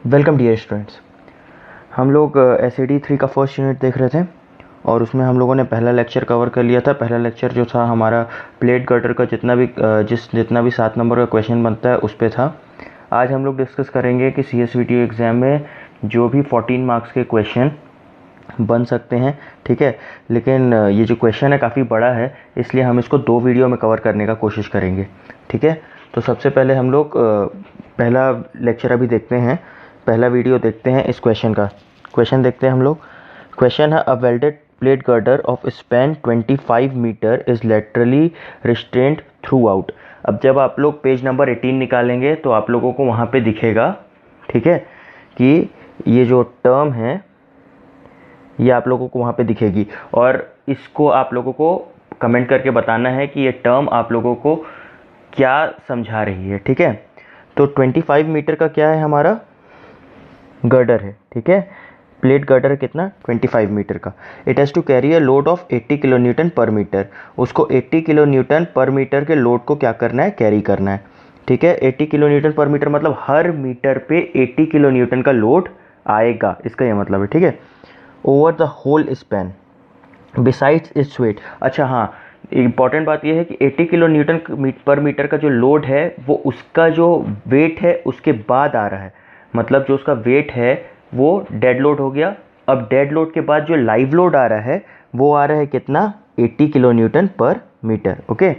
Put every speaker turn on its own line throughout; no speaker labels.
Welcome dear students. हम लोग SED 3 का फर्स्ट यूनिट देख रहे थे और उसमें हम लोगों ने पहला लेक्चर कवर कर लिया था। पहला लेक्चर जो था हमारा प्लेट गर्डर का जितना भी 7 नंबर का क्वेश्चन बनता है उस पर था। आज हम लोग डिस्कस करेंगे कि CSVTU एग्ज़ाम में जो भी 14 मार्क्स के क्वेश्चन बन सकते हैं, ठीक है। लेकिन ये जो क्वेश्चन है काफ़ी बड़ा है, इसलिए हम इसको 2 वीडियो में कवर करने का कोशिश करेंगे, ठीक है। तो सबसे पहले हम लोग पहला लेक्चर अभी देखते हैं, पहला वीडियो देखते हैं। इस क्वेश्चन का क्वेश्चन देखते हैं हम लोग। क्वेश्चन है a welded plate girder of span 25 metre is laterally restrained throughout. अब जब आप लोग पेज नंबर 18 निकालेंगे तो आप लोगों को वहाँ पे दिखेगा, ठीक है, कि ये जो टर्म है ये आप लोगों को वहाँ पे दिखेगी और इसको आप लोगों को कमेंट करके बताना है कि ये टर्म आप लोगों को क्या समझा रही है, ठीक है। तो 25 मीटर का क्या है, हमारा गर्डर है, ठीक है। प्लेट गर्डर कितना, 25 मीटर का। It has to carry a load of 80 kilo newton per metre. उसको 80 किलो न्यूटन पर मीटर के लोड को क्या करना है, कैरी करना है, ठीक है। 80 किलो न्यूटन पर मीटर मतलब हर मीटर पे 80 किलो न्यूटन का लोड आएगा, इसका ये मतलब है, ठीक है। Over the whole span besides its weight. अच्छा हाँ, इंपॉर्टेंट बात यह है कि 80 किलो न्यूटन पर मीटर का जो लोड है वो उसका जो वेट है उसके बाद आ रहा है। मतलब जो उसका वेट है वो डेड लोड हो गया। अब डेड लोड के बाद जो लाइव लोड आ रहा है वो आ रहा है कितना, 80 kilo newton per metre, okay.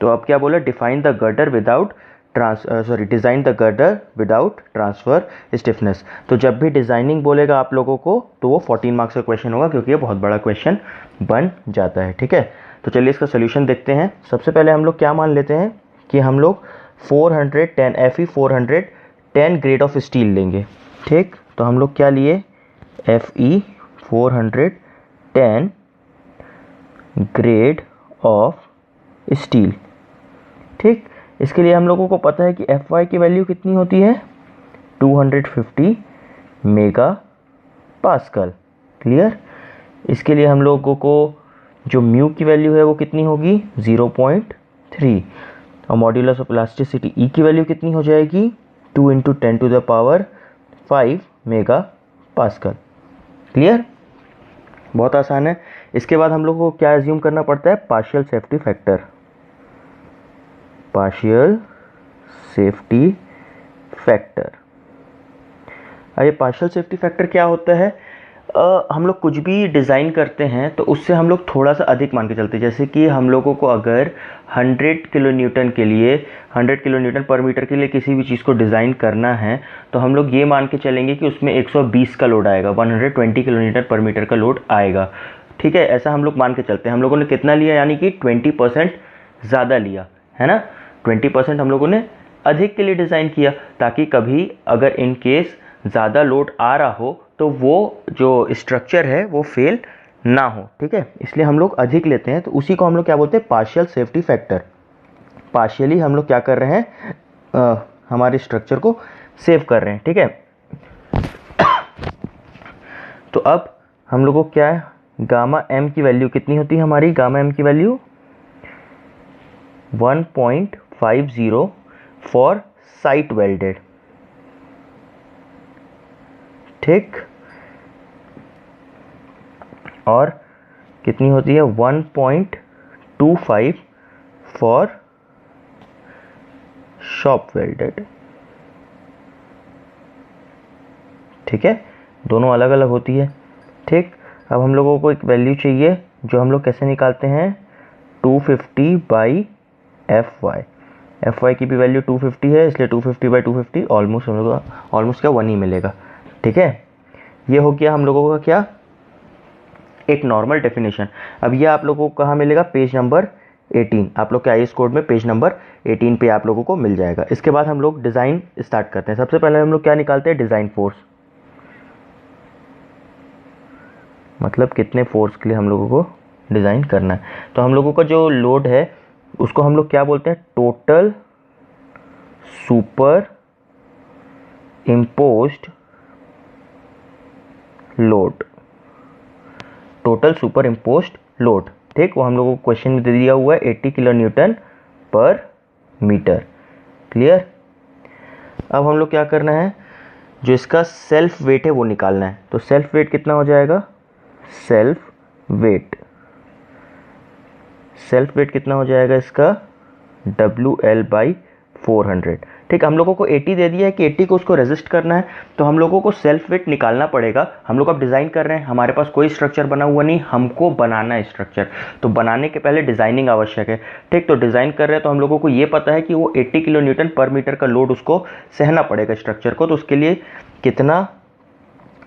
तो अब क्या बोला, define the girder without design the girder without transfer stiffness. तो जब भी डिज़ाइनिंग बोलेगा आप लोगों को तो वो 14 मार्क्स का क्वेश्चन होगा, क्योंकि ये बहुत बड़ा क्वेश्चन बन जाता है, ठीक है। तो चलिए इसका सोल्यूशन देखते हैं। सबसे पहले हम लोग क्या मान लेते हैं कि हम लोग 410 Fe 410 ग्रेड ऑफ स्टील लेंगे, ठीक। तो हम लोग क्या लिए, Fe 410 ग्रेड ऑफ स्टील, ठीक। इसके लिए हम लोगों को पता है कि Fy की वैल्यू कितनी होती है, 250 मेगा पास्कल, क्लियर। इसके लिए हम लोगों को जो म्यू की वैल्यू है वो कितनी होगी, 0.3। और मॉड्यूलस ऑफ इलास्टिसिटी E की वैल्यू कितनी हो जाएगी, 2 × 10⁵ मेगा पास्कल, क्लियर। बहुत आसान है। इसके बाद हम लोग को क्या एज्यूम करना पड़ता है, partial safety factor. Partial safety factor. ये पार्शियल सेफ्टी फैक्टर क्या होता है, हम लोग कुछ भी डिज़ाइन करते हैं तो उससे हम लोग थोड़ा सा अधिक मान के चलते हैं। जैसे कि हम लोगों को अगर 100 किलो न्यूटन के लिए, 100 किलो न्यूटन पर मीटर के लिए किसी भी चीज़ को डिज़ाइन करना है तो हम लोग ये मान के चलेंगे कि उसमें 120 का लोड आएगा, 120 किलो न्यूटन पर मीटर का लोड आएगा, ठीक है। ऐसा हम लोग मान के चलते हैं। हम लोगों ने कितना लिया, यानी कि 20% ज़्यादा लिया है ना, 20% हम लोगों ने अधिक के लिए डिज़ाइन किया, ताकि कभी अगर इन केस ज़्यादा लोड आ रहा हो तो वो जो स्ट्रक्चर है वो फेल ना हो, ठीक है। इसलिए हम लोग अधिक लेते हैं, तो उसी को हम लोग क्या बोलते हैं, पार्शियल सेफ्टी फैक्टर। पार्शियली हम लोग क्या कर रहे हैं, हमारे स्ट्रक्चर को सेव कर रहे हैं, ठीक है। तो अब हम लोगों को क्या है, गामा m की वैल्यू कितनी होती है हमारी, गामा m की वैल्यू 1.50 फॉर साइट वेल्डेड, ठीक। और कितनी होती है, 1.25 फॉर शॉप वेल्डेड, ठीक है। दोनों अलग अलग होती है, ठीक। अब हम लोगों को एक वैल्यू चाहिए जो हम लोग कैसे निकालते हैं, 250/Fy। Fy की भी वैल्यू 250 है, इसलिए 250/250 ऑलमोस्ट हम लोग ऑलमोस्ट क्या 1 ही मिलेगा, ठीक है। ये हो गया हम लोगों का क्या, एक नॉर्मल डेफिनेशन। अब ये आप लोगों को कहाँ मिलेगा, पेज नंबर 18। आप लोग के IAS कोड में पेज नंबर 18 पे आप लोगों को मिल जाएगा। इसके बाद हम लोग डिज़ाइन स्टार्ट करते हैं। सबसे पहले हम लोग क्या निकालते हैं, डिज़ाइन फोर्स, मतलब कितने फोर्स के लिए हम लोगों को डिज़ाइन करना है। तो हम लोगों का जो लोड है उसको हम लोग क्या बोलते हैं, total super imposed load, total super imposed load, ठीक। वो हम लोगों को क्वेश्चन में दे दिया हुआ है 80 kilo newton per metre, clear. अब हम लोग क्या करना है, जो इसका सेल्फ वेट है वो निकालना है। तो सेल्फ वेट कितना हो जाएगा, सेल्फ वेट कितना हो जाएगा इसका, WL/400। ठीक, हम लोगों को 80 दे दिया है कि 80 को उसको रेजिस्ट करना है, तो हम लोगों को सेल्फ वेट निकालना पड़ेगा। हम लोग अब डिज़ाइन कर रहे हैं, हमारे पास कोई स्ट्रक्चर बना हुआ नहीं, हमको बनाना है स्ट्रक्चर। तो बनाने के पहले डिज़ाइनिंग आवश्यक है। ठीक, तो डिज़ाइन कर रहे हैं तो हम लोगों को ये पता है कि वो 80 किलो न्यूटन पर मीटर का लोड उसको सहना पड़ेगा स्ट्रक्चर को। तो उसके लिए कितना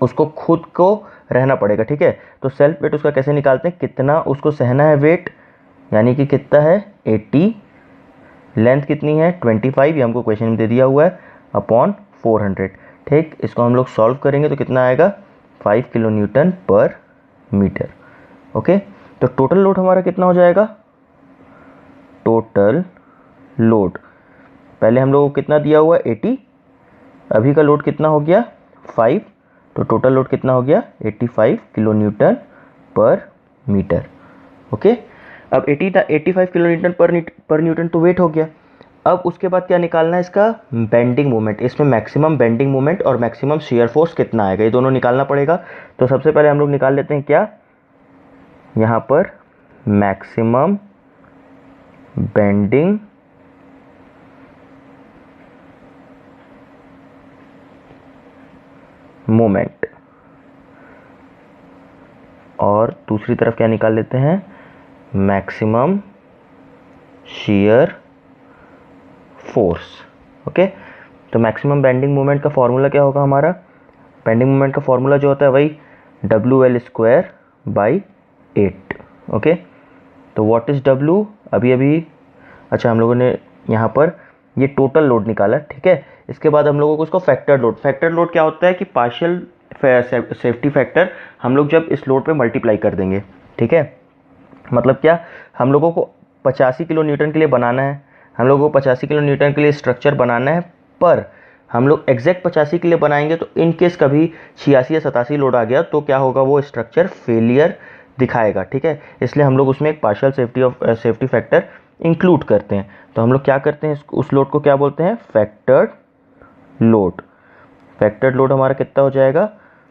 उसको खुद को रहना पड़ेगा। ठीक है, तो सेल्फ वेट उसका कैसे निकालते हैं, कितना उसको सहना है वेट, यानी कि कितना है 80, लेंथ कितनी है 25, ये हमको क्वेश्चन में दे दिया हुआ है, अपॉन 400। ठीक, इसको हम लोग सॉल्व करेंगे तो कितना आएगा 5 kilo newton per metre. Okay, तो टोटल लोड हमारा कितना हो जाएगा, टोटल लोड पहले हम लोगों को कितना दिया हुआ है 80, अभी का लोड कितना हो गया 5, तो टोटल लोड कितना हो गया 85 kilo newton per metre. Okay, अब 85 किलो न्यूटन पर न्यूटन तो वेट हो गया। अब उसके बाद क्या निकालना है, इसका बेंडिंग मोमेंट। इसमें मैक्सिमम बेंडिंग मोमेंट और मैक्सिमम शियर फोर्स कितना आएगा, ये दोनों निकालना पड़ेगा। तो सबसे पहले हम लोग निकाल लेते हैं क्या, यहाँ पर मैक्सिमम बेंडिंग मोमेंट, और दूसरी तरफ क्या निकाल लेते हैं, मैक्सिमम शियर फोर्स। ओके, तो मैक्सिमम बेंडिंग मोमेंट का फॉर्मूला क्या होगा हमारा, बेंडिंग मोमेंट का फॉर्मूला जो होता है वही WL/8। ओके, तो व्हाट इज W, अभी अच्छा हम लोगों ने यहाँ पर ये टोटल लोड निकाला। ठीक है, इसके बाद हम लोगों को उसको फैक्टर लोड क्या होता है कि पार्शियल सेफ्टी फैक्टर हम लोग जब इस लोड पे मल्टीप्लाई कर देंगे। ठीक है, मतलब क्या, हम लोगों को 85 किलो न्यूटन के लिए बनाना है, हम लोगों को 85 किलो न्यूटन के लिए स्ट्रक्चर बनाना है, पर हम लोग एग्जैक्ट 85 के लिए बनाएंगे तो इन केस कभी 86 या 87 लोड आ गया तो क्या होगा, वो स्ट्रक्चर फेलियर दिखाएगा। ठीक है, इसलिए हम लोग उसमें एक पार्शियल सेफ्टी फैक्टर इंक्लूड करते हैं। तो हम लोग क्या करते हैं, उस लोड को क्या बोलते हैं, फैक्टर्ड लोड हमारा कितना हो जाएगा,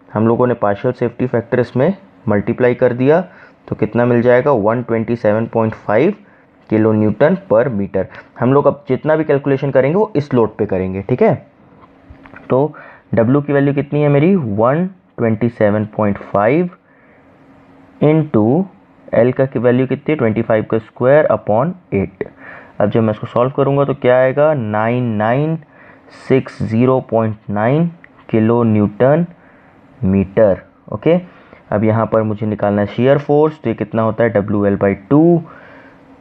हम लोगों ने पार्शियल सेफ्टी फैक्टर इसमें मल्टीप्लाई कर दिया तो कितना मिल जाएगा 127.5 किलो न्यूटन पर मीटर। हम लोग अब जितना भी कैलकुलेशन करेंगे वो इस लोड पे करेंगे। ठीक है, तो W की वैल्यू कितनी है मेरी 127.5 इंटू L का की वैल्यू कितनी है 25 का स्क्वायर अपॉन 8। अब जब मैं इसको सॉल्व करूंगा तो क्या आएगा 9960.9 किलो न्यूटन मीटर। ओके, अब यहाँ पर मुझे निकालना है शियर फोर्स, तो ये कितना होता है WL/2,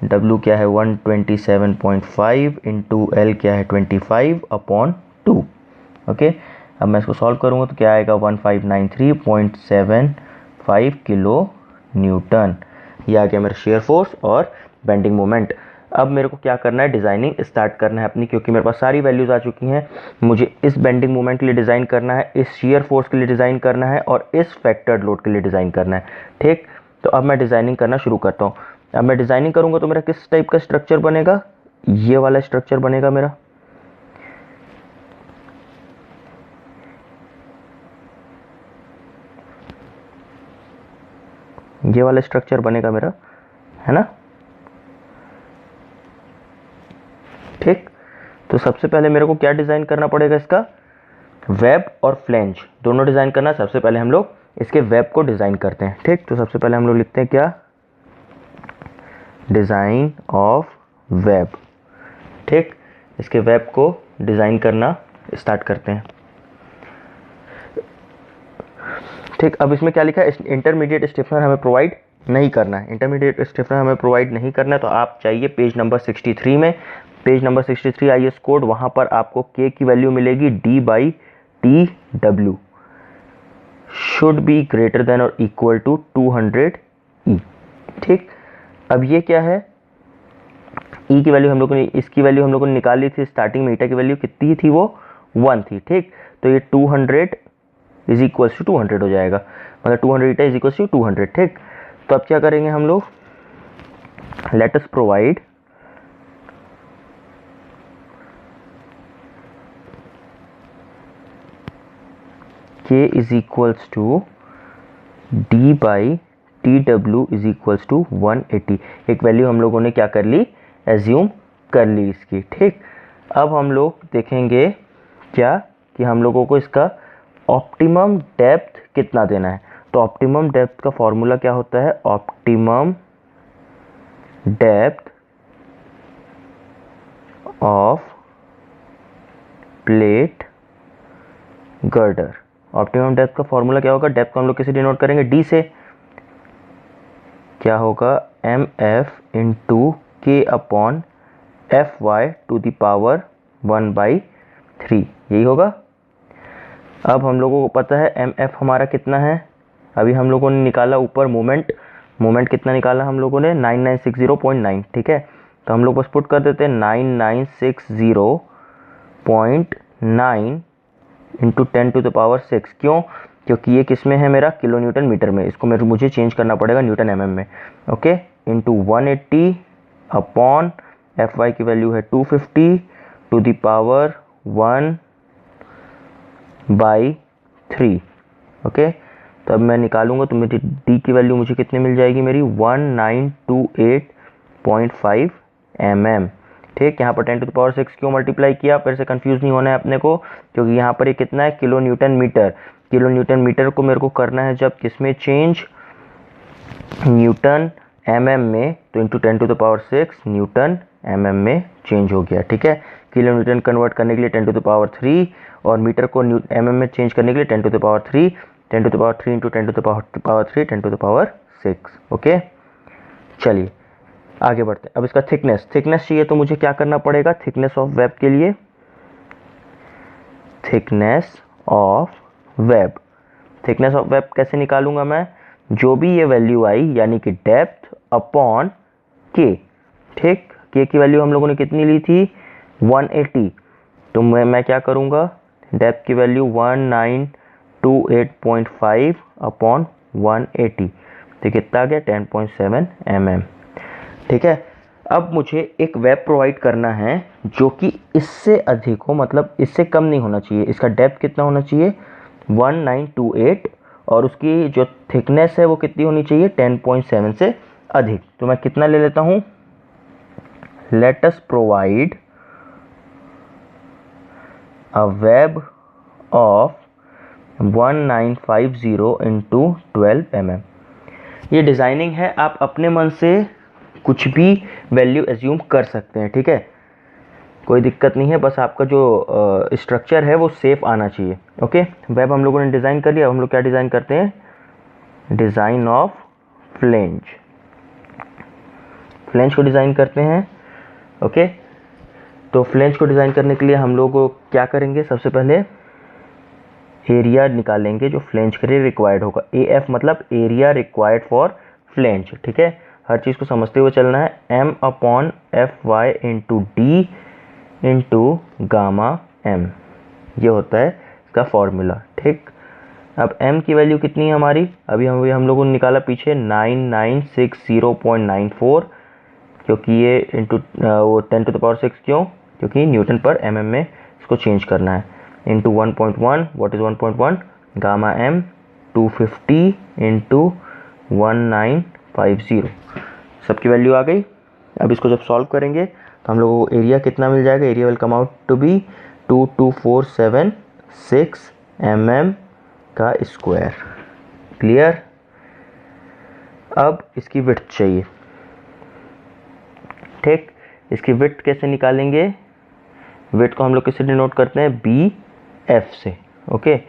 W क्या है 127.5 इंटू L क्या है 25 अपॉन 2। ओके, अब मैं इसको सॉल्व करूँगा तो क्या आएगा 1593.75 किलो न्यूटन। ये आ गया मेरा शेयर फोर्स और बेंडिंग मोमेंट। अब मेरे को क्या करना है, डिज़ाइनिंग स्टार्ट करना है अपनी, क्योंकि मेरे पास सारी वैल्यूज़ आ चुकी हैं। मुझे इस बेंडिंग मोमेंट के लिए डिज़ाइन करना है, इस शियर फोर्स के लिए डिज़ाइन करना है और इस फैक्टर्ड लोड के लिए डिज़ाइन करना है। ठीक, तो अब मैं डिज़ाइनिंग करना शुरू करता हूँ। अब मैं डिज़ाइनिंग करूँगा तो मेरा किस टाइप का स्ट्रक्चर बनेगा, ये वाला स्ट्रक्चर बनेगा मेरा। ये वाला स्ट्रक्चर बनेगा मेरा, है ना। ठीक, तो सबसे पहले मेरे को क्या डिज़ाइन करना पड़ेगा, इसका वेब और फ्लेंज दोनों डिज़ाइन करना। सबसे पहले हम लोग इसके वेब को डिज़ाइन करते हैं। ठीक, तो सबसे पहले हम लोग लिखते हैं क्या, डिज़ाइन ऑफ वेब। ठीक, इसके वेब को डिज़ाइन करना स्टार्ट करते हैं। ठीक, अब इसमें क्या लिखा है, इंटरमीडिएट स्टिफनर हमें प्रोवाइड नहीं करना है, इंटरमीडिएट स्टिफनर हमें प्रोवाइड नहीं करना है। तो आप चाहिए पेज नंबर 63 में, पेज नंबर 63 IS कोड, वहाँ पर आपको K की वैल्यू मिलेगी D/TW should be greater than और इक्वल टू 200 E। ठीक, अब ये क्या है, E की वैल्यू हम लोगों ने, इसकी वैल्यू हम लोगों ने निकाली थी स्टार्टिंग में, ईटा की वैल्यू कितनी थी, वो 1 थी। ठीक, तो ये 200 इज इक्वल टू 200 हो जाएगा, मतलब 200 ईटा इज इक्वल टू 200। ठीक, तो अब क्या करेंगे हम लोग, let us provide K is equals to D by TW is equals to 180। एक वैल्यू हम लोगों ने क्या कर ली, एज्यूम कर ली इसकी। ठीक, अब हम लोग देखेंगे क्या कि हम लोगों को इसका ऑप्टिमम डेप्थ कितना देना है। तो ऑप्टिमम डेप्थ का फॉर्मूला क्या होता है, optimum depth of plate girder. Optimum depth का फॉर्मूला क्या होगा, डेप्थ को हम लोग कैसे डिनोट करेंगे, डी से। क्या होगा, mf into K upon F Y to the power 1/3, यही होगा। अब हम लोगों को पता है mf हमारा कितना है, अभी हम लोगों ने निकाला ऊपर मोमेंट कितना निकाला हम लोगों ने, 9960.9। ठीक है, तो हम लोग बस पुट कर देते हैं 9960.9 इंटू 10⁶। क्यों, क्योंकि ये किस में है, मेरा किलो न्यूटन मीटर में, इसको मुझे चेंज करना पड़ेगा न्यूटन mm में। Okay, into 180 upon F Y की वैल्यू है 250 टू द पावर 1/3। ओके, तो अब मैं निकालूंगा तो मेरी डी की वैल्यू मुझे कितनी मिल जाएगी, मेरी 1928.5 mm। ठीक, यहाँ पर 10⁶ क्यों मल्टीप्लाई किया, फिर से कंफ्यूज नहीं होना है अपने को, क्योंकि यहाँ पर ये कितना है, kilo newton metre. Kilo newton metre को मेरे को करना है जब किसमें चेंज, न्यूटन mm में, तो इंटू 10⁶ न्यूटन mm में चेंज हो गया। ठीक है, किलो न्यूटन कन्वर्ट करने के लिए 10⁻³ और मीटर को mm में चेंज करने के लिए 10⁻³ 10⁻³ इंटू 10⁻³ 10⁶। ओके, चलिए आगे बढ़ते हैं। अब इसका थिकनेस चाहिए, तो मुझे क्या करना पड़ेगा, थिकनेस ऑफ वेब के लिए, थिकनेस ऑफ वेब कैसे निकालूंगा मैं, जो भी ये वैल्यू आई यानी कि डेप्थ अपॉन के। ठीक, के की वैल्यू हम लोगों ने कितनी ली थी, 180। तो मैं क्या करूंगा, डेप्थ की वैल्यू 1928.5 अपॉन 180, तो कितना आ गया, 10.7 mm। ठीक है, अब मुझे एक वेब प्रोवाइड करना है जो कि इससे अधिक हो, मतलब इससे कम नहीं होना चाहिए। इसका डेप्थ कितना होना चाहिए, 1928, और उसकी जो थिकनेस है वो कितनी होनी चाहिए, 10.7 से अधिक। तो मैं कितना ले लेता हूँ, late us provide a web of 1950 into 12 mm। ये डिज़ाइनिंग है, आप अपने मन से कुछ भी वैल्यू एज्यूम कर सकते हैं। ठीक है, कोई दिक्कत नहीं है, बस आपका जो स्ट्रक्चर है वो सेफ आना चाहिए। ओके, वेब हम लोगों ने डिज़ाइन कर लिया। हम लोग क्या डिज़ाइन करते हैं, डिज़ाइन ऑफ फ्लेंज को डिज़ाइन करते हैं। ओके, तो फ्लेंज को डिज़ाइन करने के लिए हम लोग क्या करेंगे, सबसे पहले एरिया निकालेंगे जो फ्लेंज के लिए रिक्वायर्ड होगा। AF मतलब एरिया रिक्वायर्ड फॉर फ्लेंज। ठीक है, हर चीज़ को समझते हुए चलना है। m/Fy into D into gamma m, ये होता है इसका फॉर्मूला। ठीक, अब m की वैल्यू कितनी है हमारी, अभी हम लोगों ने निकाला पीछे 9960.94, क्योंकि ये इंटू वो 10⁶ क्यों, क्योंकि न्यूटन पर mm में इसको चेंज करना है। Into 1.1, what is 1.1, gamma m 250 into 1950, सबकी वैल्यू आ गई। अब इसको जब सॉल्व करेंगे तो हम लोगों को एरिया कितना मिल जाएगा, area will come out to be 22476 mm का स्क्वायर। क्लियर, अब इसकी विड्थ चाहिए। ठीक, इसकी विड्थ कैसे निकालेंगे, विड्थ को हम लोग किससे डिनोट करते हैं, BF से। ओके,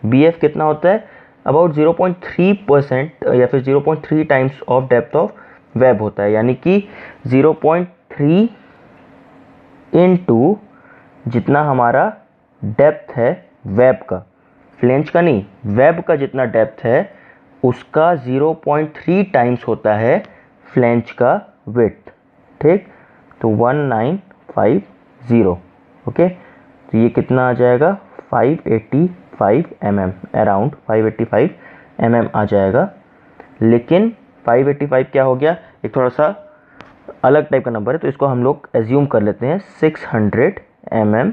BF कितना होता है, अबाउट 0.3% या फिर 0.3 times of depth of web होता है, यानी कि 0.3 इंटू जितना हमारा डेप्थ है वेब का, फ्लेंज का नहीं, वेब का जितना डेप्थ है उसका 0.3 टाइम्स होता है फ्लेंज का विड्थ। ठीक, तो 1950। ओके, तो ये कितना आ जाएगा, 585 mm, अराउंड 585 mm आ जाएगा। लेकिन 585 क्या हो गया, एक थोड़ा सा अलग टाइप का नंबर है, तो इसको हम लोग एज्यूम कर लेते हैं 600 mm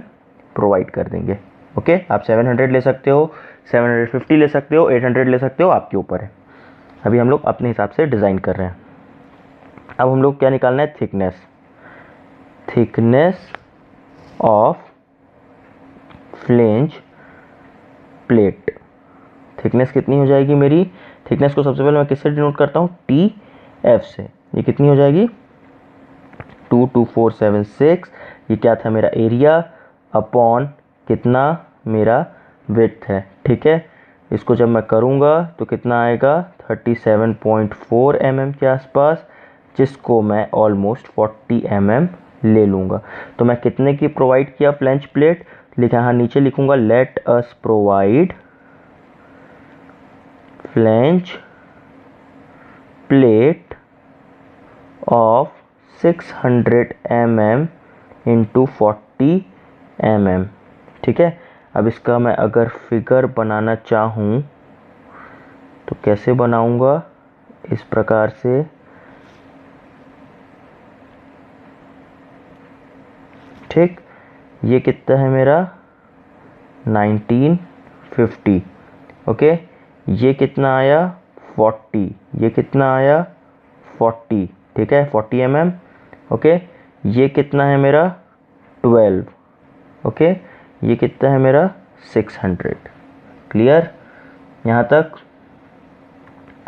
प्रोवाइड कर देंगे। ओके, आप 700 ले सकते हो 750 ले सकते हो, 800 ले सकते हो, आपके ऊपर है। अभी हम लोग अपने हिसाब से डिज़ाइन कर रहे हैं। अब हम लोग क्या निकालना है, thickness of flange plate. Thickness कितनी हो जाएगी मेरी, थिकनेस को सबसे पहले मैं किससे डिनोट करता हूँ, TF से। ये कितनी हो जाएगी, 22476। ये क्या था मेरा एरिया अपॉन कितना मेरा विड्थ है, ठीक है। इसको जब मैं करूँगा तो कितना आएगा, 37.4 mm के आसपास, जिसको मैं ऑलमोस्ट 40 mm ले लूँगा। तो मैं कितने की प्रोवाइड किया फ्लेंज प्लेट, लिखा यहाँ नीचे लिखूँगा, late us provide flange plate of 600 mm into 40 mm, ठीक है। अब इसका मैं अगर फिगर बनाना चाहूँ तो कैसे बनाऊँगा, इस प्रकार से, ठीक। ये कितना है मेरा 1950, ओके। ये कितना आया 40, ये कितना आया 40, ठीक है, 40 mm, ओके। ये कितना है मेरा 12, ओके। ये कितना है मेरा 600। क्लियर, यहाँ तक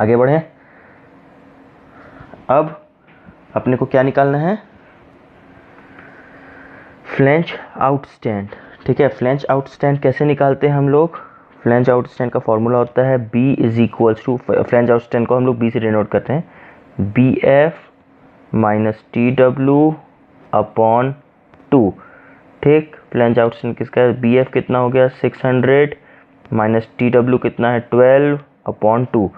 आगे बढ़ें। अब अपने को क्या निकालना है, फ्लेंज आउटस्टैंड, ठीक है। फ्लेंज आउटस्टैंड कैसे निकालते हैं हम लोग, फ्लेंज आउटस्टैंड का फॉर्मूला होता है B is equals to, flange outstand को हम लोग B से डिनोट करते हैं, BF माइनस TW अपॉन 2, ठीक। फ्लेंज आउटस्टैंड किसका है, BF कितना हो गया 600 माइनस TW कितना है 12 अपॉन 2।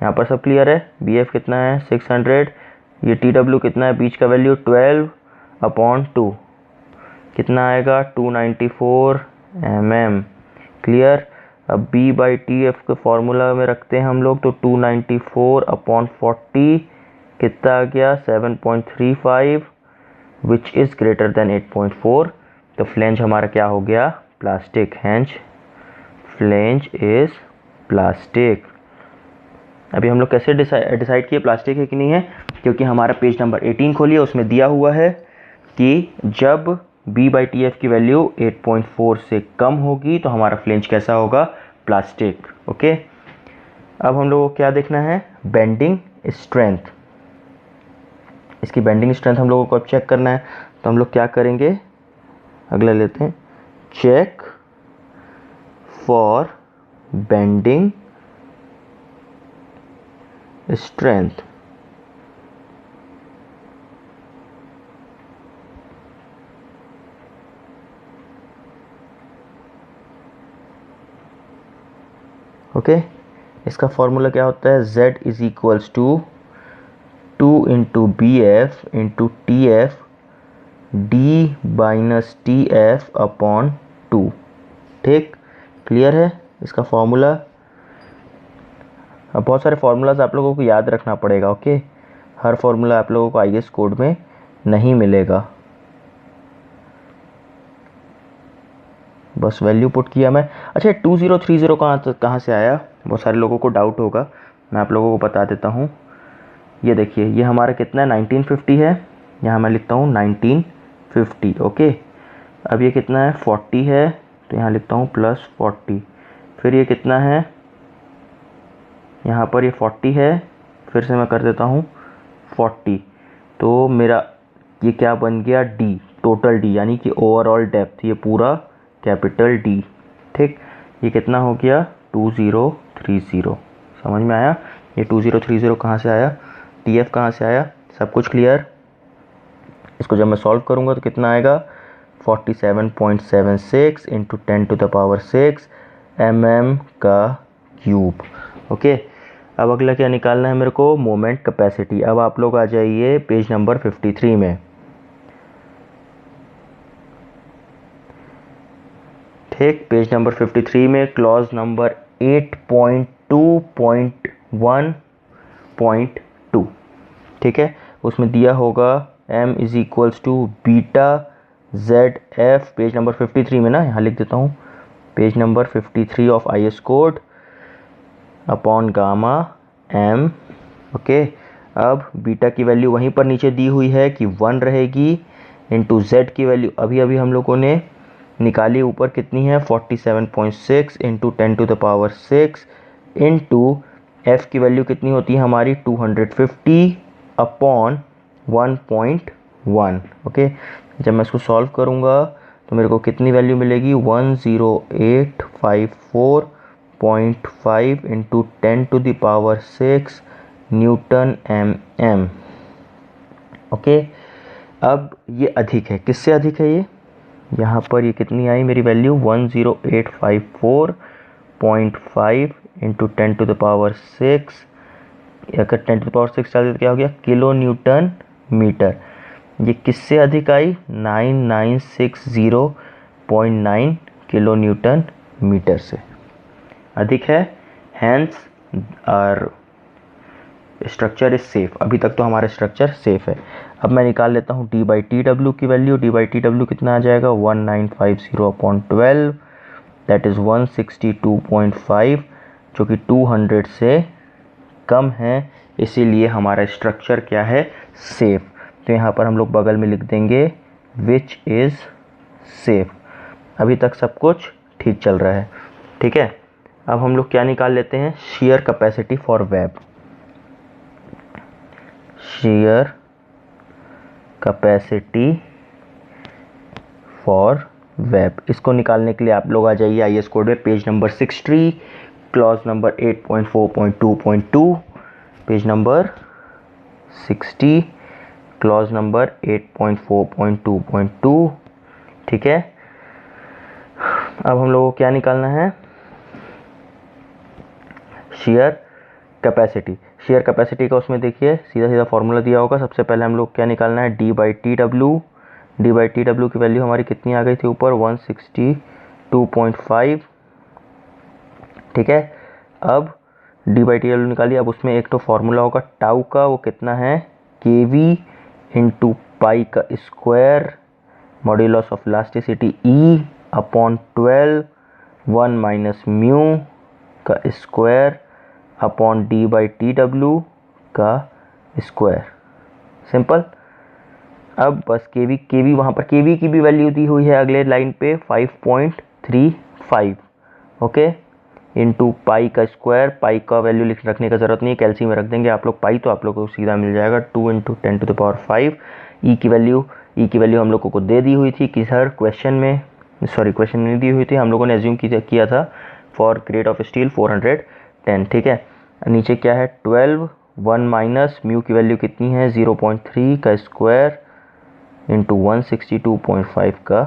यहाँ पर सब क्लियर है, BF कितना है 600, ये TW कितना है, बीच का वैल्यू 12 अपॉन 2, कितना आएगा 294 mm। क्लियर। अब B बाई TF के फॉर्मूला में रखते हैं हम लोग, तो 294 अपॉन 40 कितना आ गया 7.35, विच इज़ ग्रेटर देन 8.4। तो फ्लेंज हमारा क्या हो गया, plastic. Hedge flange is plastic. अभी हम लोग कैसे डिसाइड किए प्लास्टिक है कि नहीं है, क्योंकि हमारा पेज नंबर 18 खोलिए, उसमें दिया हुआ है कि जब B बाई TF की वैल्यू 8.4 से कम होगी तो हमारा फ्लेंज कैसा होगा, प्लास्टिक, ओके। अब हम लोगों को क्या देखना है, बेंडिंग स्ट्रेंथ। इसकी बेंडिंग स्ट्रेंथ हम लोगों को अब चेक करना है, तो हम लोग क्या करेंगे, अगला लेते हैं, check for bending strength. Okay, इसका फॉर्मूला क्या होता है, Z is equals to 2 into BF into TF D minus TF upon 2, ठीक। क्लियर है इसका फॉर्मूला। अब बहुत सारे फार्मूलाज आप लोगों को याद रखना पड़ेगा, ओके। हर फार्मूला आप लोगों को IAS कोड में नहीं मिलेगा। बस वैल्यू पुट किया मैं। अच्छा, 2030 कहाँ से आया, बहुत सारे लोगों को डाउट होगा, मैं आप लोगों को बता देता हूँ। ये देखिए, ये हमारा कितना है 1950 है, यहाँ मैं लिखता हूँ 1950, ओके। अब ये कितना है 40 है, तो यहाँ लिखता हूँ प्लस 40। फिर ये कितना है, यहाँ पर ये 40 है, फिर से मैं कर देता हूँ 40, तो मेरा ये क्या बन गया D, टोटल D, यानी कि ओवरऑल डेप्थ, ये पूरा कैपिटल D, ठीक। ये कितना हो गया 2030, समझ में आया। ये 2030 कहाँ से आया, TF कहाँ से आया, सब कुछ क्लियर। इसको जब मैं सॉल्व करूँगा तो कितना आएगा 47.76 इंटू 10⁻6 mm का क्यूब, ओके। अब अगला क्या निकालना है मेरे को, मोमेंट कैपेसिटी। अब आप लोग आ जाइए पेज नंबर 53 में, ठीक। पेज नंबर 53 में क्लॉज नंबर 8.2.1.2, ठीक है। उसमें दिया होगा M is equals to beta ZF, page number 53 में ना, यहाँ लिख देता हूँ page number 53 of IS code upon gamma m। Okay, अब बीटा की वैल्यू वहीं पर नीचे दी हुई है कि 1 रहेगी, इंटू z की वैल्यू अभी अभी हम लोगों ने निकाली ऊपर कितनी है 47.6 इंटू 10⁻6 इंटू f की वैल्यू कितनी होती है हमारी 250 अपॉन 1.1। ओके, जब मैं इसको सॉल्व करूँगा तो मेरे को कितनी वैल्यू मिलेगी 10854.5 इंटू 10⁻6 न्यूटन mm। ओके, अब ये अधिक है, किससे अधिक है ये, यहाँ पर ये कितनी आई मेरी वैल्यू 10854.5 इंटू 10⁻6, अगर 10⁻6 डाल दें क्या हो गया किलो न्यूटन मीटर। ये किससे अधिक आई 9960.9 किलो न्यूटन मीटर से अधिक है। Hence our structure is safe. अभी तक तो हमारा स्ट्रक्चर सेफ है। अब मैं निकाल लेता हूँ d/tw की वैल्यू। d/tw कितना आ जाएगा 1950/12, दैट इज़ 162.5, जो कि 200 से कम है, इसीलिए हमारा स्ट्रक्चर क्या है सेफ। तो यहाँ पर हम लोग बगल में लिख देंगे विच इज़ सेफ। अभी तक सब कुछ ठीक चल रहा है, ठीक है। अब हम लोग क्या निकाल लेते हैं shear capacity for web. shear capacity for web, इसको निकालने के लिए आप लोग आ जाइए IS कोड में page number 60 clause number 8.4.2.2, page number 60 clause number 8.4.2.2, ठीक है। अब हम लोगों को क्या निकालना है shear कैपेसिटी। शेयर कैपेसिटी का उसमें देखिए सीधा सीधा फॉर्मूला दिया होगा। सबसे पहले हम लोग क्या निकालना है d/tw। d/tw की वैल्यू हमारी कितनी आ गई थी ऊपर 162.5, ठीक है। अब d/tw निकालिए। अब उसमें एक तो फॉर्मूला होगा टाउ का, वो कितना है kv इंटू पाई का square modulus of elasticity E upon 12 1 minus mu का स्क्वायर अपॉन d/tw का स्क्वायर। सिंपल। अब बस केवी वहाँ पर केवी की भी वैल्यू दी हुई है अगले लाइन पे 5.35, ओके, इंटू पाई का स्क्वायर। पाई का वैल्यू रखने का ज़रूरत नहीं है, कैल्सी में रख देंगे आप लोग पाई, तो आप लोगों को सीधा मिल जाएगा 2 इंटू 10⁻5। ई की वैल्यू हम लोगों को दे दी हुई थी कि सर क्वेश्चन में, सॉरी क्वेश्चन नहीं दी हुई थी, हम लोगों ने एज्यूम किया था फॉर ग्रेड ऑफ स्टील 410, ठीक है। नीचे क्या है 12 1 माइनस म्यू की वैल्यू कितनी है 0.3 का स्क्वायर इंटू 162.5 का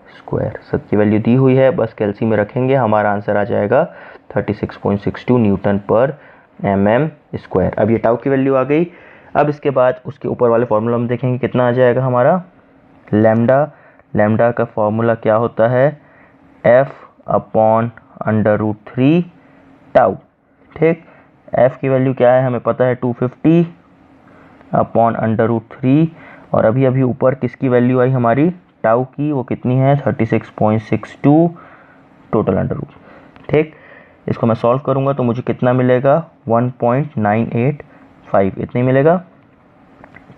स्क्वायर। सब की वैल्यू दी हुई है, बस कैल्सी में रखेंगे, हमारा आंसर आ जाएगा 36.62 न्यूटन पर mm स्क्वायर। अब ये टाउ की वैल्यू आ गई। अब इसके बाद उसके ऊपर वाले फॉर्मूला हम देखेंगे कितना आ जाएगा हमारा लैम्डा। लैम्डा का फॉर्मूला क्या होता है F/√3 टाउ, ठीक। F की वैल्यू क्या है हमें पता है 250 अपॉन √3, और अभी अभी ऊपर किसकी वैल्यू आई हमारी टाउ की, वो कितनी है 36.62 टोटल √, ठीक। इसको मैं सॉल्व करूंगा तो मुझे कितना मिलेगा 1.985 इतनी मिलेगा।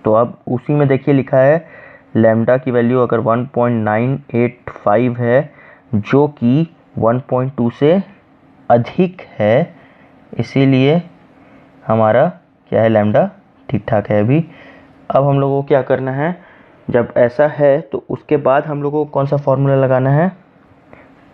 तो अब उसी में देखिए लिखा है लैम्डा की वैल्यू अगर 1.985 है जो कि 1.2 से अधिक है, इसीलिए हमारा क्या है लैम्डा ठीक ठाक है अभी। अब हम लोगों को क्या करना है, जब ऐसा है तो उसके बाद हम लोगों को कौन सा फॉर्मूला लगाना है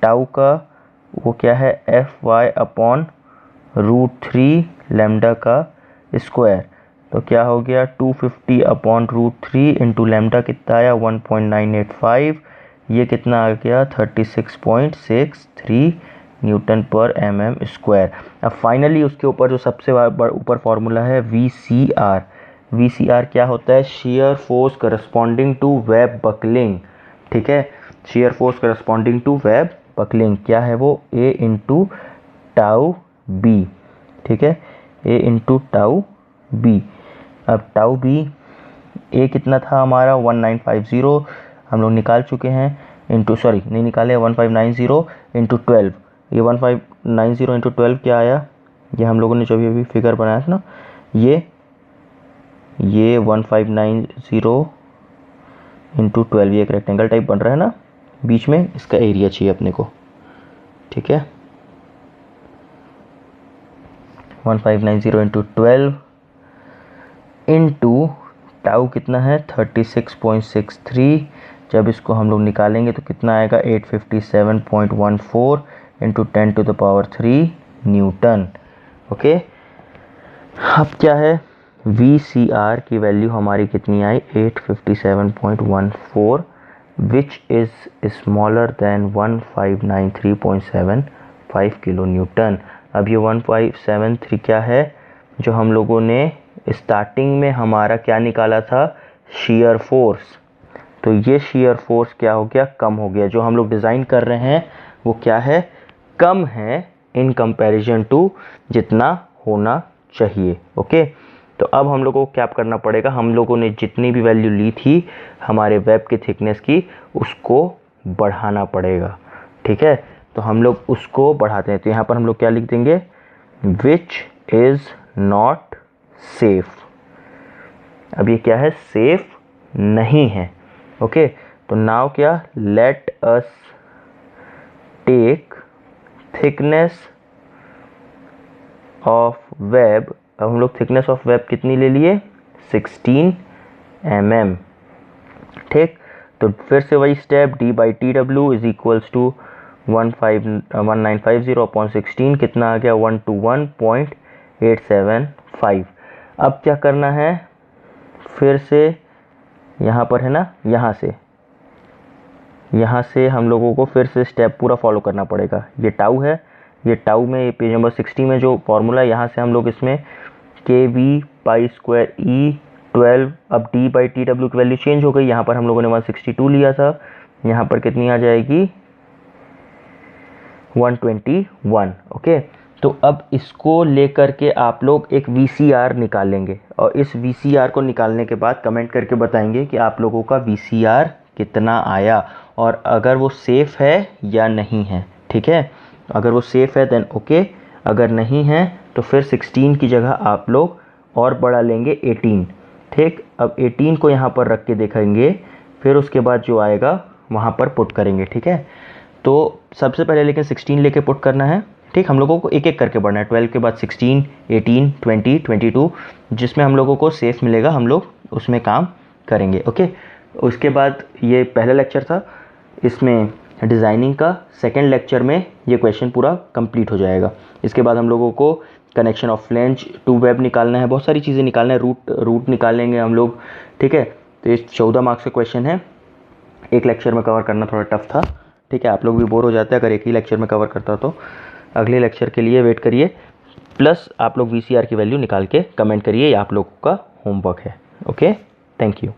टाउ का, वो क्या है Fy/√3 लैम्डा का स्क्वायर। तो क्या हो गया 250/√3 इंटू लैम्डा कितना आया 1.985, ये कितना आ गया 36.63 न्यूटन पर mm स्क्वायर। अब फाइनली उसके ऊपर जो सबसे ऊपर फॉर्मूला है VCR। VCR क्या होता है shear force corresponding to web buckling, ठीक है। shear force corresponding to web buckling क्या है वो A इंटू टाउ बी, ठीक है, A इंटू टाउ बी। अब टाउ बी A कितना था हमारा 1950 हम लोग निकाल चुके हैं, इंटू सॉरी नहीं निकाले 1590 इंटू 12, ये 1590 इंटू 12 क्या आया, ये हम लोगों ने जो अभी फिगर बनाया था ना, ये 1590 इंटू 12, ये एक रेक्टेंगल टाइप बन रहा है ना, बीच में इसका एरिया चाहिए अपने को, ठीक है। 1590 इंटू 12 इंटू टाउ कितना है 36.63, जब इसको हम लोग निकालेंगे तो कितना आएगा 857.14 इंटू 10⁻³ न्यूटन। ओके, अब क्या है, VCR की वैल्यू हमारी कितनी आई 857.14 which is smaller than 1593.75 kilo Newton. अब ये 1573 क्या है, जो हम लोगों ने स्टार्टिंग में हमारा क्या निकाला था, शीयर फोर्स, तो ये शीयर फोर्स क्या हो गया, कम हो गया। जो हम लोग डिज़ाइन कर रहे हैं वो क्या है, कम है इन कंपैरिजन टू जितना होना चाहिए। ओके, तो अब हम लोगों को क्या करना पड़ेगा, हम लोगों ने जितनी भी वैल्यू ली थी हमारे वेब की थिकनेस की, उसको बढ़ाना पड़ेगा, ठीक है। तो हम लोग उसको बढ़ाते हैं, तो यहाँ पर हम लोग क्या लिख देंगे, विच इज़ नॉट सेफ। अब ये क्या है, सेफ नहीं है। ओके, तो नाउ क्या, let us take thickness of web. अब हम लोग थिकनेस ऑफ वेब कितनी ले लिए, 16 mm, ठीक। तो फिर से वही step, d/tw is equals to 1950/16, कितना आ गया 121.875। अब क्या करना है, फिर से यहाँ पर है ना, यहाँ से हम लोगों को फिर से स्टेप पूरा फॉलो करना पड़ेगा। ये टाउ है, ये टाउ में ये पेज नंबर 60 में जो फॉर्मूला है, यहाँ से हम लोग इसमें kV/E12, अब d/tw की वैल्यू चेंज हो गई, यहाँ पर हम लोगों ने 162 लिया था, यहाँ पर कितनी आ जाएगी 121। ओके, तो अब इसको लेकर के आप लोग एक VCR निकालेंगे, और इस VCR को निकालने के बाद कमेंट करके बताएंगे कि आप लोगों का VCR कितना आया और अगर वो सेफ़ है या नहीं है, ठीक है। अगर वो सेफ़ है देन ओके, अगर नहीं है तो फिर 16 की जगह आप लोग और बड़ा लेंगे 18, ठीक। अब 18 को यहाँ पर रख के देखेंगे, फिर उसके बाद जो आएगा वहाँ पर पुट करेंगे, ठीक है। तो सबसे पहले लेकिन 16 लेके पुट करना है, ठीक। हम लोगों को एक एक करके बढ़ना है, 12 के बाद 16, 18, 20, 22, जिसमें हम लोगों को सेफ़ मिलेगा हम लोग उसमें काम करेंगे। ओके, उसके बाद ये पहला लेक्चर था इसमें डिज़ाइनिंग का, सेकंड लेक्चर में ये क्वेश्चन पूरा कंप्लीट हो जाएगा। इसके बाद हम लोगों को connection of flange to web निकालना है, बहुत सारी चीज़ें निकालना है, रूट निकालेंगे हम लोग, ठीक है। तो ये 14 मार्क्स का क्वेश्चन है, एक लेक्चर में कवर करना थोड़ा टफ था, ठीक है। आप लोग भी बोर हो जाते हैं अगर एक ही लेक्चर में कवर करता तो। अगले लेक्चर के लिए वेट करिए, प्लस आप लोग VCR की वैल्यू निकाल के कमेंट करिए, ये आप लोगों का होमवर्क है। Okay, thank you.